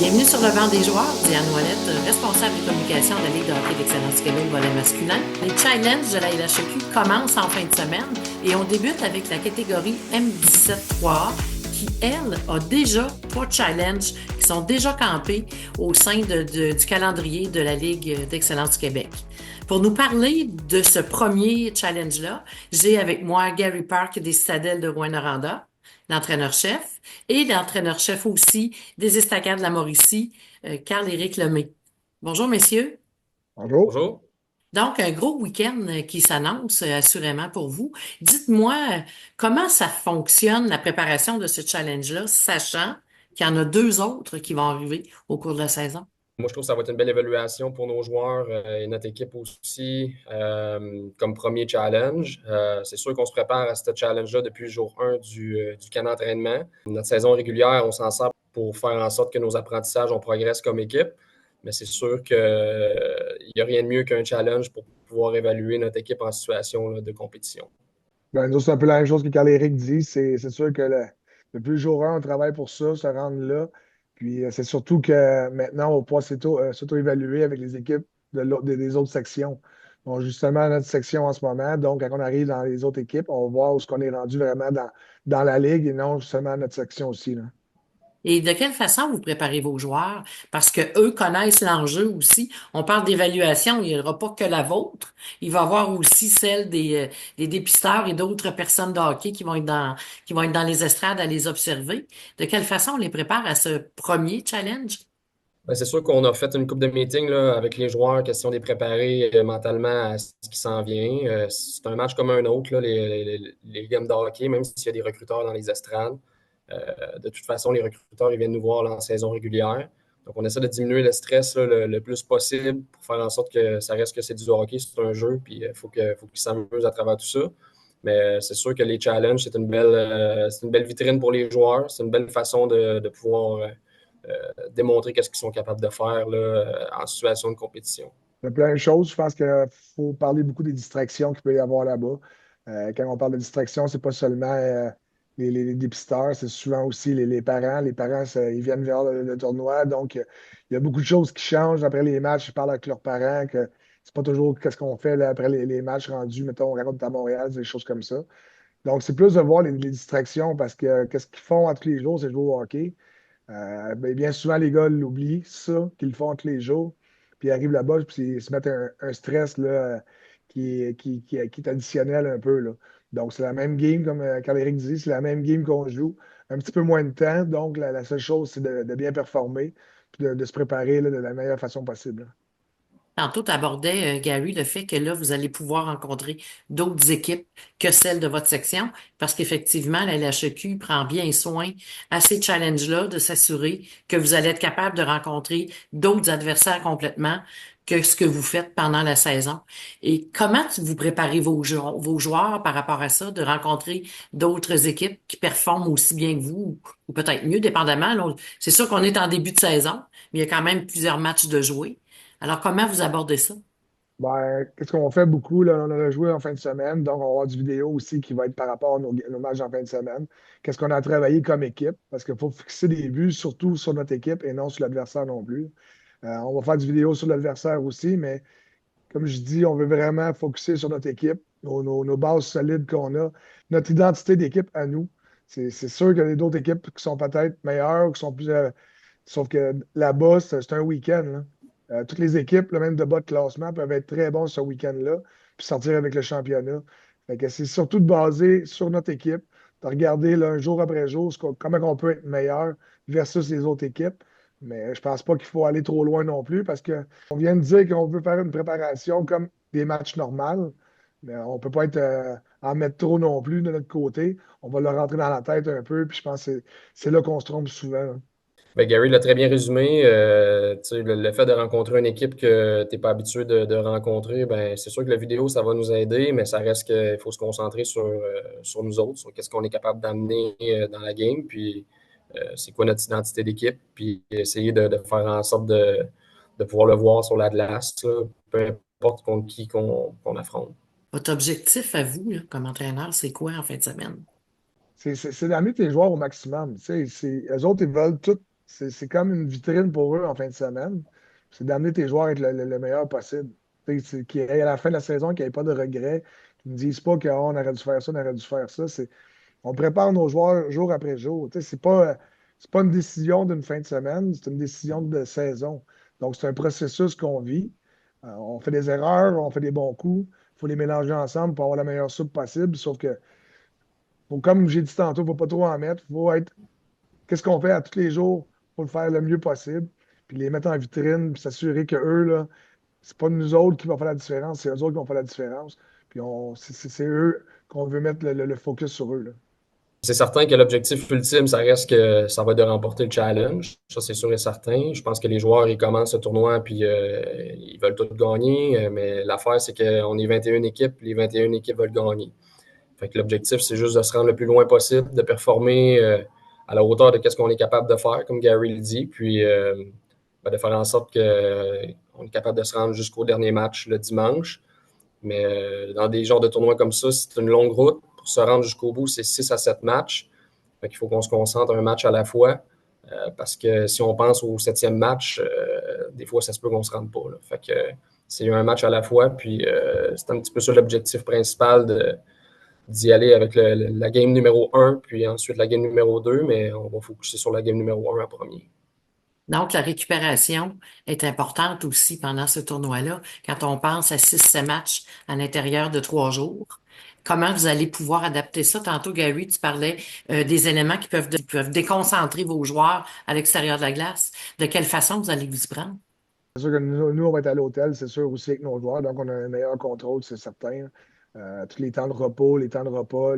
Bienvenue sur le banc des joueurs, Diane Ouellette, responsable des communications de la Ligue de hockey d'excellence du Québec volet masculin. Les challenges de la LHQ commencent en fin de semaine et on débute avec la catégorie M17-3A qui, elle, a déjà 3 challenges qui sont déjà campés au sein du calendrier de la Ligue d'excellence du Québec. Pour nous parler de ce premier challenge-là, j'ai avec moi Gary Park des Citadelles de Rouyn-Noranda, l'entraîneur-chef, et l'entraîneur-chef aussi des Estacades de la Mauricie, Carl-Éric Lemay. Bonjour, messieurs. Bonjour. Bonjour. Donc, un gros week-end qui s'annonce assurément pour vous. Dites-moi, comment ça fonctionne, la préparation de ce challenge-là, sachant qu'il y en a 2 autres qui vont arriver au cours de la saison? Moi, je trouve que ça va être une belle évaluation pour nos joueurs et notre équipe aussi comme premier challenge. C'est sûr qu'on se prépare à ce challenge-là depuis le jour 1 du camp d'entraînement. Notre saison régulière, on s'en sert pour faire en sorte que nos apprentissages, on progresse comme équipe. Mais c'est sûr qu'il n'y a rien de mieux qu'un challenge pour pouvoir évaluer notre équipe en situation là, de compétition. Nous, c'est un peu la même chose que quand Eric dit. C'est sûr que depuis le jour 1, on travaille pour ça, se rendre là. Puis c'est surtout que maintenant, on va pouvoir s'auto-évaluer avec les équipes des autres sections. On a justement notre section en ce moment. Donc, quand on arrive dans les autres équipes, on va voir où est-ce qu'on est rendu vraiment dans la ligue et non seulement notre section aussi, là. Et de quelle façon vous préparez vos joueurs? Parce que eux connaissent l'enjeu aussi. On parle d'évaluation, il n'y aura pas que la vôtre. Il va y avoir aussi celle des dépisteurs et d'autres personnes de hockey qui vont être dans les estrades à les observer. De quelle façon on les prépare à ce premier challenge? Ben, c'est sûr qu'on a fait une coupe de meetings là, avec les joueurs, question de les préparer mentalement à ce qui s'en vient. C'est un match comme un autre, là, les games de hockey, même s'il y a des recruteurs dans les estrades. De toute façon, les recruteurs ils viennent nous voir là, en saison régulière. Donc, on essaie de diminuer le stress là, le plus possible pour faire en sorte que ça reste que c'est du hockey, c'est un jeu, puis il faut qu'ils s'amusent à travers tout ça. Mais c'est sûr que les challenges, c'est une belle vitrine pour les joueurs. C'est une belle façon de pouvoir démontrer qu'est-ce qu'ils sont capables de faire là, en situation de compétition. Il y a plein de choses. Je pense qu'il faut parler beaucoup des distractions qu'il peut y avoir là-bas. Quand on parle de distractions, c'est pas seulement les dépisteurs, c'est souvent aussi les parents. Les parents, ils viennent vers le tournoi. Donc, il y a beaucoup de choses qui changent après les matchs. Ils parlent avec leurs parents, que c'est pas toujours qu'est-ce qu'on fait là, après les matchs rendus. Mettons, on raconte à Montréal, des choses comme ça. Donc, c'est plus de voir les distractions parce que qu'est-ce qu'ils font à tous les jours, c'est jouer au hockey. Ben, bien souvent, les gars l'oublient, ça, qu'ils le font tous les jours. Puis ils arrivent là-bas, puis ils se mettent un stress là, qui est additionnel un peu, là. Donc, c'est la même game, comme Carl Éric dit, c'est la même game qu'on joue. Un petit peu moins de temps. Donc, la seule chose, c'est de bien performer, puis de se préparer là, de la meilleure façon possible. Tantôt, tu abordais, Gary, le fait que là, vous allez pouvoir rencontrer d'autres équipes que celles de votre section, parce qu'effectivement, la LHEQ prend bien soin à ces challenges-là de s'assurer que vous allez être capable de rencontrer d'autres adversaires complètement que ce que vous faites pendant la saison. Et comment vous préparez vos joueurs par rapport à ça, de rencontrer d'autres équipes qui performent aussi bien que vous, ou peut-être mieux, dépendamment. Là, c'est sûr qu'on est en début de saison, mais il y a quand même plusieurs matchs de jouer. Alors, comment vous abordez ça? Ben, qu'est-ce qu'on fait beaucoup, là? On a joué en fin de semaine, donc on va avoir du vidéo aussi qui va être par rapport à nos matchs en fin de semaine. Qu'est-ce qu'on a travaillé comme équipe? Parce qu'il faut fixer des buts surtout sur notre équipe et non sur l'adversaire non plus. On va faire du vidéo sur l'adversaire aussi, mais comme je dis, on veut vraiment focuser sur notre équipe, nos bases solides qu'on a, notre identité d'équipe à nous. C'est sûr qu'il y a d'autres équipes qui sont peut-être meilleures ou qui sont plus. Sauf que là-bas, c'est un week-end, là. Toutes les équipes, là, même de bas de classement, peuvent être très bons ce week-end-là, puis sortir avec le championnat. Fait que c'est surtout de baser sur notre équipe, de regarder là, un jour après jour comment on peut être meilleur versus les autres équipes. Mais je pense pas qu'il faut aller trop loin non plus parce qu'on vient de dire qu'on veut faire une préparation comme des matchs normaux, mais on peut pas en mettre trop non plus de notre côté. On va leur rentrer dans la tête un peu, puis je pense que c'est là qu'on se trompe souvent, là. Ben, Gary l'a très bien résumé. Tu sais, le fait de rencontrer une équipe que tu n'es pas habitué de rencontrer, ben, c'est sûr que la vidéo, ça va nous aider, mais ça reste qu'il faut se concentrer sur nous autres, sur qu'est-ce qu'on est capable d'amener dans la game, puis c'est quoi notre identité d'équipe, puis essayer de faire en sorte de pouvoir le voir sur la glace, là, peu importe contre qui qu'on affronte. Votre objectif à vous, là, comme entraîneur, c'est quoi en fin de semaine? C'est d'amener tes joueurs au maximum. Tu sais, eux autres, ils veulent tout c'est comme une vitrine pour eux en fin de semaine. C'est d'amener tes joueurs à être le meilleur possible. Qu'ils aient à la fin de la saison, qu'ils n'aient pas de regrets, qu'ils ne disent pas qu'on aurait dû faire ça, on aurait dû faire ça. On prépare nos joueurs jour après jour. C'est pas une décision d'une fin de semaine, c'est une décision de saison. Donc, c'est un processus qu'on vit. On fait des erreurs, on fait des bons coups. Il faut les mélanger ensemble pour avoir la meilleure soupe possible. Sauf que, comme j'ai dit tantôt, il ne faut pas trop en mettre. Il faut être qu'est-ce qu'on fait à tous les jours pour le faire le mieux possible, puis les mettre en vitrine, puis s'assurer que eux, là, c'est pas nous autres qui vont faire la différence, c'est eux autres qui vont faire la différence. Puis c'est eux qu'on veut mettre le focus sur eux, là. C'est certain que l'objectif ultime, ça reste que ça va être de remporter le challenge. Ça, c'est sûr et certain. Je pense que les joueurs, ils commencent le tournoi puis ils veulent tout gagner. Mais l'affaire, c'est qu'on est 21 équipes. Les 21 équipes veulent gagner. Fait que l'objectif, c'est juste de se rendre le plus loin possible, de performer à la hauteur de ce qu'on est capable de faire, comme Gary le dit, puis de faire en sorte qu'on est capable de se rendre jusqu'au dernier match le dimanche. Mais dans des genres de tournois comme ça, c'est une longue route. Pour se rendre jusqu'au bout, c'est 6 à 7 matchs. Fait qu'il faut qu'on se concentre un match à la fois. Parce que si on pense au 7e match, des fois, ça se peut qu'on ne se rende pas. Là. Fait que c'est un match à la fois. Puis c'est un petit peu ça l'objectif principal d'y aller avec la game numéro 1, puis ensuite la game numéro 2, mais on va focuser sur la game numéro 1 en premier. Donc, la récupération est importante aussi pendant ce tournoi-là, quand on pense à 6-7 matchs à l'intérieur de 3 jours. Comment vous allez pouvoir adapter ça? Tantôt, Gary, tu parlais des éléments qui peuvent déconcentrer vos joueurs à l'extérieur de la glace. De quelle façon vous allez vous y prendre? C'est sûr que nous, on va être à l'hôtel, c'est sûr aussi avec nos joueurs, donc on a un meilleur contrôle, c'est certain. Tous les temps de repos, les temps de repas,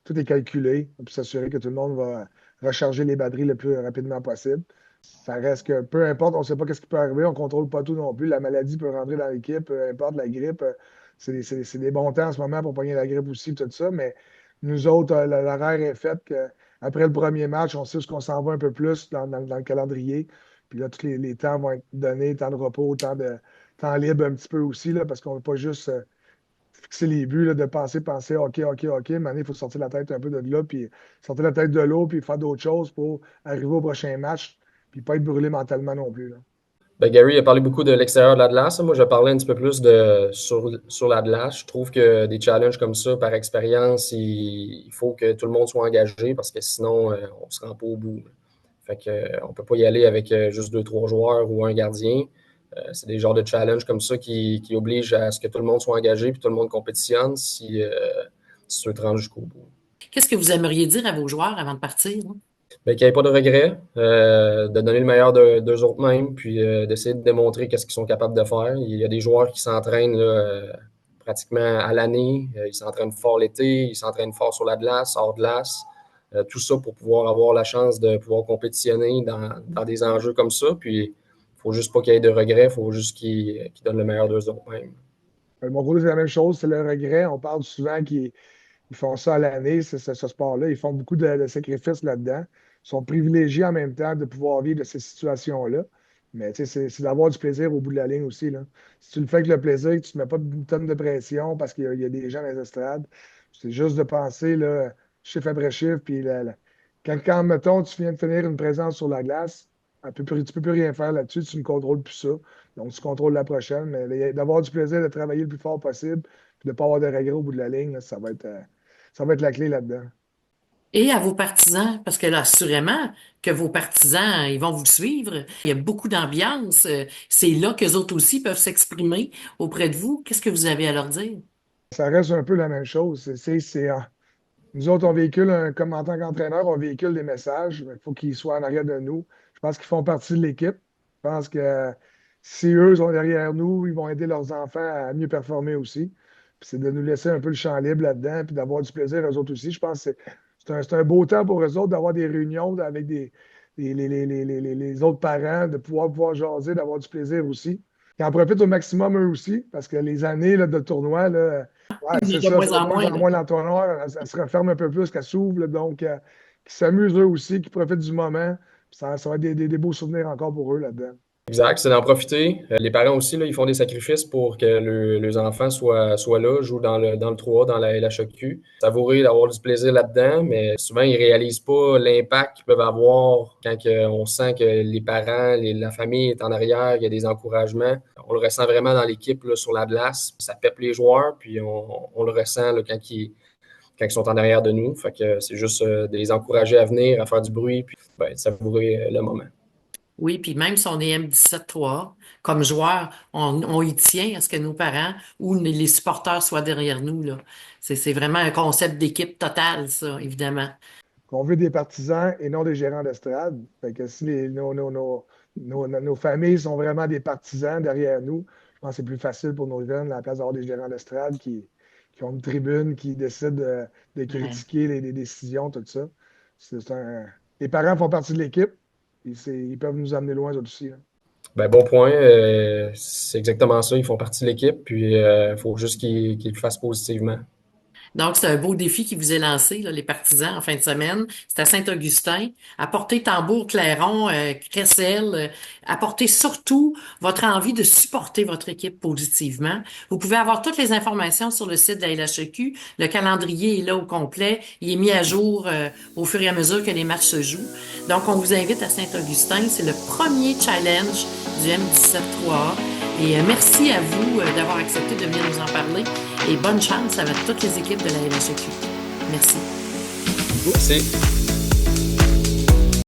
tout est calculé pour s'assurer que tout le monde va recharger les batteries le plus rapidement possible. Ça reste que peu importe, on ne sait pas ce qui peut arriver, on ne contrôle pas tout non plus. La maladie peut rentrer dans l'équipe, peu importe la grippe. C'est des bons temps en ce moment pour pogner la grippe aussi, tout ça, mais nous autres, l'horaire est fait qu'après le premier match, on sait ce qu'on s'en va un peu plus dans le calendrier. Puis là, tous les temps vont être donnés, temps de repos, temps libre un petit peu aussi, là, parce qu'on ne veut pas juste fixer les buts, là, de penser, OK. Maintenant, il faut sortir la tête un peu de là, puis sortir la tête de l'eau, puis faire d'autres choses pour arriver au prochain match, puis pas être brûlé mentalement non plus, là. Ben, Gary a parlé beaucoup de l'extérieur de la glace. Moi, je parlais un petit peu plus sur la glace. Je trouve que des challenges comme ça, par expérience, il faut que tout le monde soit engagé parce que sinon, on ne se rend pas au bout. Fait que, on ne peut pas y aller avec juste 2, 3 joueurs ou un gardien. C'est des genres de challenges comme ça qui obligent à ce que tout le monde soit engagé et tout le monde compétitionne si tu veux te rendre jusqu'au bout. Qu'est-ce que vous aimeriez dire à vos joueurs avant de partir, là? Ben, qu'il n'y ait pas de regrets, de donner le meilleur d'eux autres mêmes, puis d'essayer de démontrer qu'est-ce qu'ils sont capables de faire. Il y a des joueurs qui s'entraînent là, pratiquement à l'année. Ils s'entraînent fort l'été, ils s'entraînent fort sur la glace, hors glace. Tout ça pour pouvoir avoir la chance de pouvoir compétitionner dans des enjeux comme ça. Puis, il ne faut juste pas qu'il y ait de regrets, il faut juste qu'ils donnent le meilleur d'eux autres mêmes. Mon gros, c'est la même chose, c'est le regret. On parle souvent qu'ils font ça à l'année, ce sport-là. Ils font beaucoup de sacrifices là-dedans. Ils sont privilégiés en même temps de pouvoir vivre de ces situations-là. Mais tu sais, c'est d'avoir du plaisir au bout de la ligne aussi, là. Si tu le fais avec le plaisir, que tu ne te mets pas une tonne de pression parce qu'il y a des gens dans les estrades, c'est juste de penser, là, chiffre après chiffre. Puis quand, mettons, tu viens de finir une présence sur la glace, tu ne peux plus rien faire là-dessus, tu ne contrôles plus ça. Donc, tu contrôles la prochaine. Mais d'avoir du plaisir de travailler le plus fort possible, puis de ne pas avoir de regrets au bout de la ligne, là, ça va être la clé là-dedans. Et à vos partisans, parce que là, assurément que vos partisans, ils vont vous suivre. Il y a beaucoup d'ambiance. C'est là qu'eux autres aussi peuvent s'exprimer auprès de vous. Qu'est-ce que vous avez à leur dire? Ça reste un peu la même chose. Nous autres, on véhicule, comme en tant qu'entraîneur, on véhicule des messages. Il faut qu'ils soient en arrière de nous. Je pense qu'ils font partie de l'équipe. Je pense que si eux sont derrière nous, ils vont aider leurs enfants à mieux performer aussi. Puis c'est de nous laisser un peu le champ libre là-dedans, puis d'avoir du plaisir eux autres aussi. Je pense que c'est un beau temps pour eux autres d'avoir des réunions avec les autres parents, de pouvoir jaser, d'avoir du plaisir aussi. Ils en profitent au maximum eux aussi, parce que les années là, de tournoi, là, ouais, Il y c'est a de ça, moins de en moins moins, en là. moins l'entonnoir, elle se referme un peu plus, qu'elle s'ouvre, là, donc qui s'amusent eux aussi, qui profitent du moment. Ça va être des beaux souvenirs encore pour eux là-dedans. Exact, c'est d'en profiter. Les parents aussi, là, ils font des sacrifices pour que leurs enfants soient là, jouent dans le 3, dans la LHEQ. Savourer d'avoir du plaisir là-dedans, mais souvent, ils réalisent pas l'impact qu'ils peuvent avoir quand on sent que les parents, la famille est en arrière, il y a des encouragements. On le ressent vraiment dans l'équipe là, sur la glace. Ça pèpe les joueurs, puis on le ressent là, quand ils sont en arrière de nous. Fait que c'est juste de les encourager à venir, à faire du bruit, puis de savourer le moment. Oui, puis même si on est M17-3, comme joueur, on y tient à ce que nos parents ou les supporters soient derrière nous, là. C'est vraiment un concept d'équipe totale, ça, évidemment. On veut des partisans et non des gérants d'estrade. Fait que si nos familles sont vraiment des partisans derrière nous, je pense que c'est plus facile pour nos jeunes à la place d'avoir des gérants d'estrade qui ont une tribune, qui décident de Ouais. critiquer les décisions, tout ça. Les parents font partie de l'équipe et ils peuvent nous amener loin eux aussi, là. Ben, bon point. C'est exactement ça. Ils font partie de l'équipe, puis il faut juste qu'ils le fassent positivement. Donc, c'est un beau défi qui vous est lancé, là, les partisans, en fin de semaine. C'est à Saint-Augustin. Apportez tambour, clairon, crécelle. Apportez surtout votre envie de supporter votre équipe positivement. Vous pouvez avoir toutes les informations sur le site de la LHEQ. Le calendrier est là au complet. Il est mis à jour au fur et à mesure que les matchs se jouent. Donc, on vous invite à Saint-Augustin. C'est le premier challenge du M17-3A. Et merci à vous d'avoir accepté de venir nous en parler. Et bonne chance avec toutes les équipes de la LHEQ. Merci. Merci.